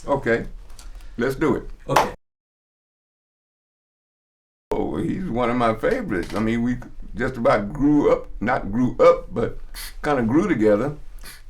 Okay, let's do it. Okay. Oh, he's one of my favorites. I mean, we just about not grew up, but kind of grew together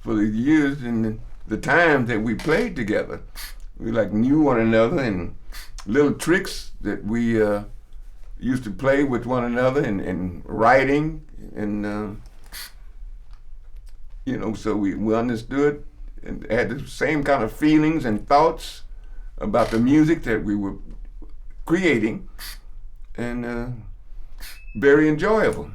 for the years and the times that we played together. We like knew one another, and little tricks that we used to play with one another, and writing, and so we understood and had the same kind of feelings and thoughts about the music that we were creating, and very enjoyable.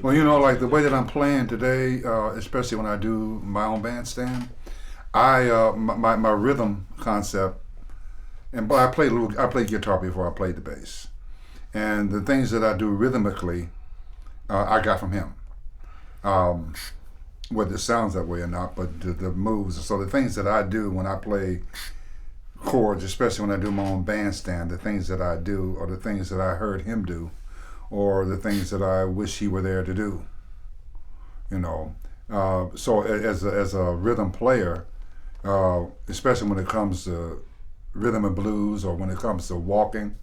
Well, like the way that I'm playing today, especially when I do my own bandstand, my rhythm concept, but I played guitar before I played the bass, and the things that I do rhythmically, I got from him. Whether it sounds that way or not, but the moves. So the things that I do when I play chords, especially when I do my own bandstand, the things that I do are the things that I heard him do, or the things that I wish he were there to do. So as a rhythm player, especially when it comes to rhythm and blues, or when it comes to walking,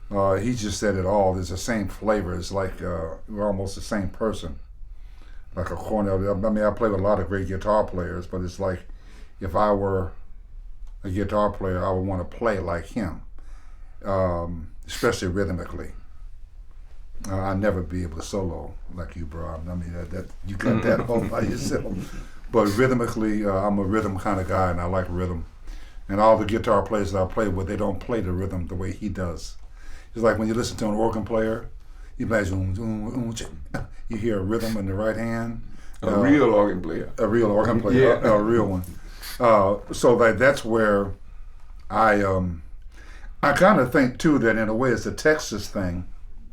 he just said it all. There's the same flavor. It's like we're almost the same person. Like a Cornell. I mean, I play with a lot of great guitar players, but it's like if I were a guitar player, I would want to play like him, especially rhythmically. I'd never be able to solo like you, bro. I mean, that you got that all by yourself. But rhythmically, I'm a rhythm kind of guy, and I like rhythm. And all the guitar players that I play with, they don't play the rhythm the way he does. It's like when you listen to an organ player, you hear a rhythm in the right hand. A real organ player. A real organ player, Yeah. a real one. So that's where I kind of think too that in a way it's a Texas thing.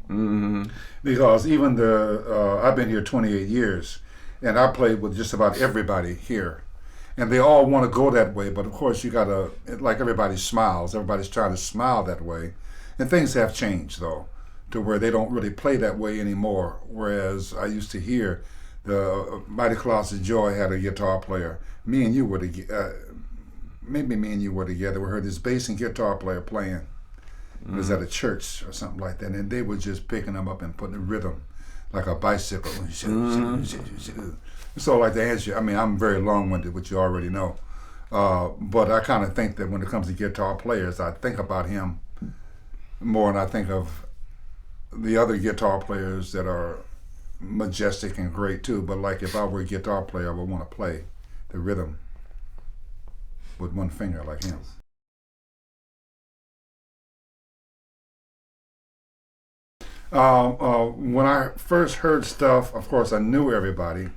Mm-hmm. Because even I've been here 28 years, and I played with just about everybody here, and they all want to go that way. But of course, you gotta, like everybody smiles. Everybody's trying to smile that way, and things have changed though, to where they don't really play that way anymore. Whereas I used to hear the Mighty Clouds of Joy had a guitar player. Me and you were maybe me and you were together. We heard this bass and guitar player playing. It was at a church or something like that, and they were just picking them up and putting a rhythm, like a bicycle. So like the answer, I mean, I'm very long-winded, which you already know, but I kind of think that when it comes to guitar players, I think about him more, and I think of the other guitar players that are majestic and great too. But like if I were a guitar player, I would want to play the rhythm with one finger like him. When I first heard stuff, of course, I knew everybody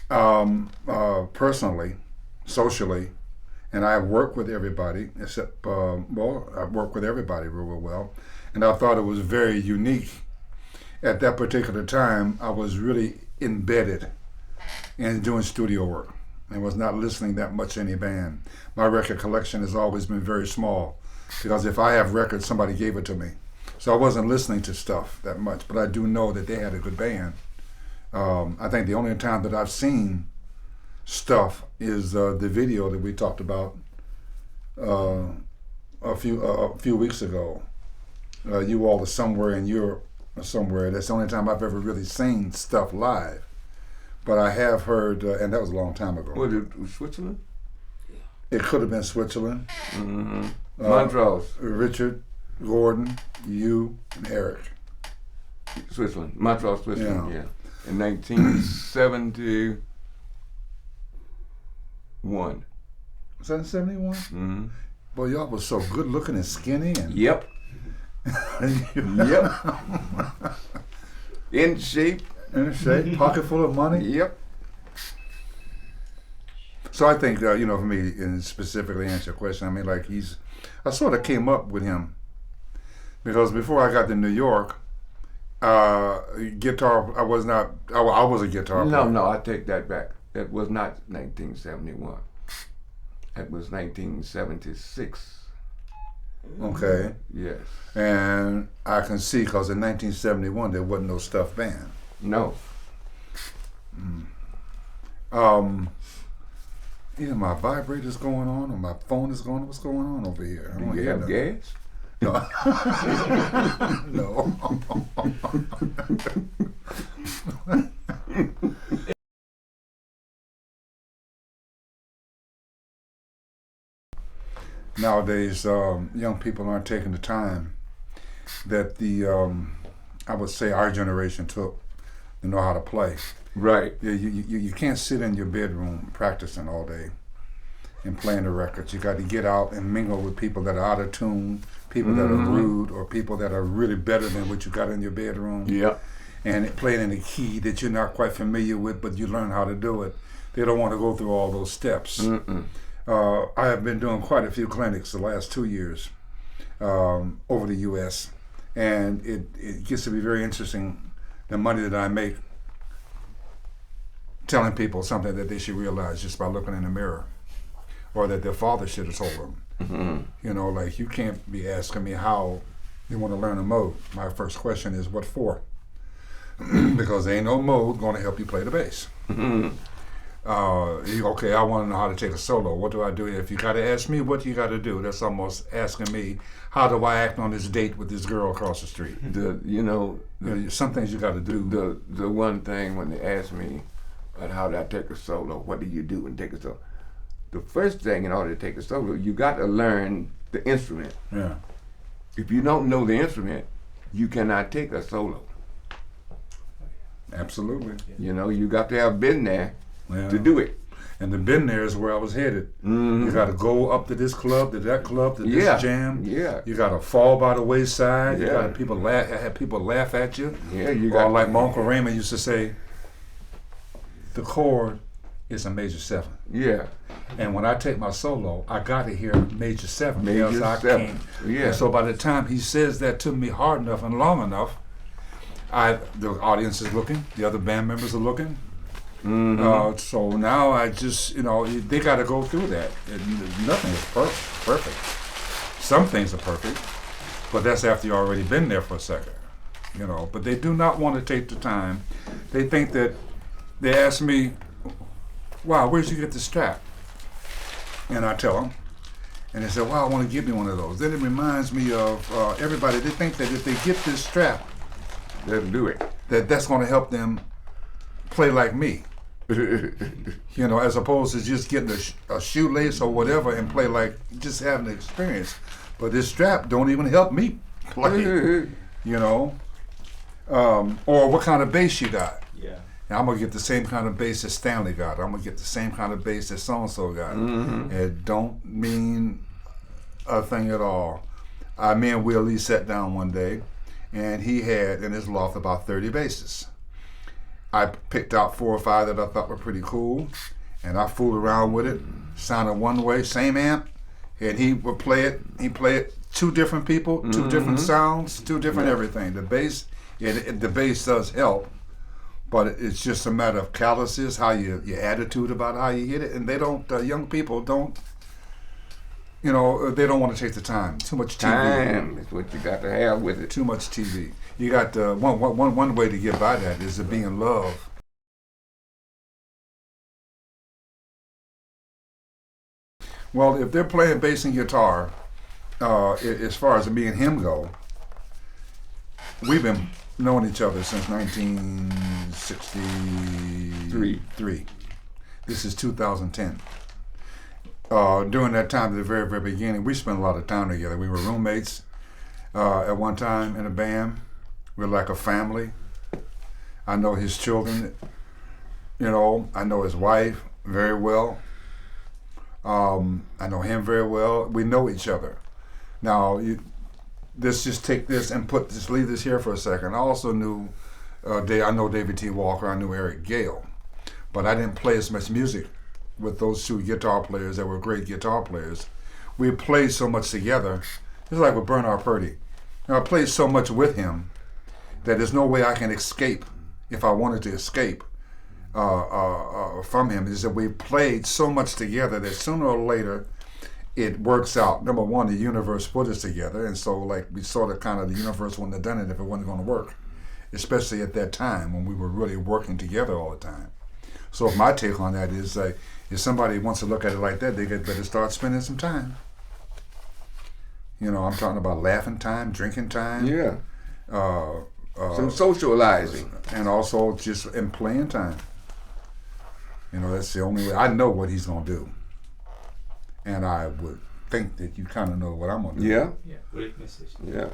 personally, socially, and I worked with everybody except, I worked with everybody real well, and I thought it was very unique. At that particular time, I was really embedded in doing studio work and was not listening that much to any band. My record collection has always been very small, because if I have records, somebody gave it to me. So I wasn't listening to stuff that much, but I do know that they had a good band. I think the only time that I've seen stuff is the video that we talked about a few weeks ago. You all are somewhere in Europe or somewhere. That's the only time I've ever really seen stuff live. But I have heard, and that was a long time ago. Was it Switzerland? It could have been Switzerland. Mm-hmm. Montrose. Richard, Gordon, you, and Eric. Switzerland. Montrose, Switzerland, yeah. In 1971. Was that in 71? Mm-hmm. Boy, y'all was so good looking and skinny. And Yep. Yep. In shape. In shape, pocket full of money. Yep. So I think, for me, and specifically answer your question, I mean, like I sort of came up with him because before I got to New York, guitar, I was a guitar player. No, I take that back. That was not 1971. That was 1976. Okay. Yes. And I can see, because in 1971 there wasn't no stuffed band. No. Either my vibrator's going on or my phone is going on. What's going on over here? Do you have gas? No. No. Nowadays, young people aren't taking the time that I would say our generation took to know how to play. Right. You can't sit in your bedroom practicing all day and playing the records. You got to get out and mingle with people that are out of tune, people that are rude, or people that are really better than what you got in your bedroom. Yeah. And playing in a key that you're not quite familiar with, but you learn how to do it. They don't want to go through all those steps. I have been doing quite a few clinics the last 2 years over the U.S., and it gets to be very interesting, the money that I make telling people something that they should realize just by looking in the mirror, or that their father should have told them. You know, like, you can't be asking me how you want to learn a mode. My first question is, what for? Because there ain't no mode going to help you play the bass. Okay, I want to know how to take a solo. What do I do? If you got to ask me what you got to do, that's almost asking me, how do I act on this date with this girl across the street? Some things you got to do. The one thing when they ask me about how do I take a solo, what do you do and take a solo? The first thing in order to take a solo, you got to learn the instrument. Yeah. If you don't know the instrument, you cannot take a solo. Absolutely. You know, you got to have been there to do it. And the been there is where I was headed. You got to go up to this club, to that club, to this jam. Yeah. You got to fall by the wayside. Yeah. You got to have people laugh at you. Yeah, you Or got like my Uncle Raymond used to say, the chord is a major 7. Yeah. And when I take my solo, I got to hear major 7. Major else I 7. can't. Yeah. And so by the time he says that to me hard enough and long enough, the audience is looking, the other band members are looking. So now I just, they got to go through that. Nothing is perfect. Some things are perfect, but that's after you've already been there for a second. But they do not want to take the time. They think that, they ask me, wow, where'd you get the strap? And I tell them, and they say, wow, I want to give me one of those. Then it reminds me of everybody. They think that if they get this strap, they'll do it. That's going to help them play like me. As opposed to just getting a shoelace or whatever and play like just having the experience. But this strap don't even help me play. Or what kind of bass you got. Yeah. And I'm gonna get the same kind of bass that Stanley got. I'm gonna get the same kind of bass that so-and-so got. It don't mean a thing at all. Me and Willie sat down one day, and he had in his loft about 30 basses. I picked out 4 or 5 that I thought were pretty cool, and I fooled around with it. Sounded one way, same amp, and he would play it. He played it 2 different people, 2 different sounds, 2 different everything. The bass, the bass does help, but it's just a matter of calluses, how your attitude about how you hit it, and they don't. Young people don't. They don't want to take the time. Too much TV. Time is what you got to have with it. Too much TV. You got one way to get by that is to be in love. Well, if they're playing bass and guitar, as far as me and him go, we've been knowing each other since 1963. This is 2010. During that time, at the very, very beginning, we spent a lot of time together. We were roommates at one time in a band. We're like a family. I know his children, I know his wife very well. I know him very well. We know each other. Now, let's just take this and leave this here for a second. I also knew, I know David T. Walker, I knew Eric Gale, but I didn't play as much music with those 2 guitar players that were great guitar players. We played so much together. It's like with Bernard Purdy. I played so much with him that there's no way I can escape if I wanted to escape from him. Is that we played so much together that sooner or later it works out. Number one, the universe put us together, and so like we sort of kind of the universe wouldn't have done it if it wasn't going to work, especially at that time when we were really working together all the time. So my take on that is like, if somebody wants to look at it like that, they better start spending some time. You know, I'm talking about laughing time, drinking time. Yeah. Some socializing. And also just in playing time. You know, that's the only way. I know what he's going to do. And I would think that you kind of know what I'm going to do. Yeah. Yeah, great message. Yeah.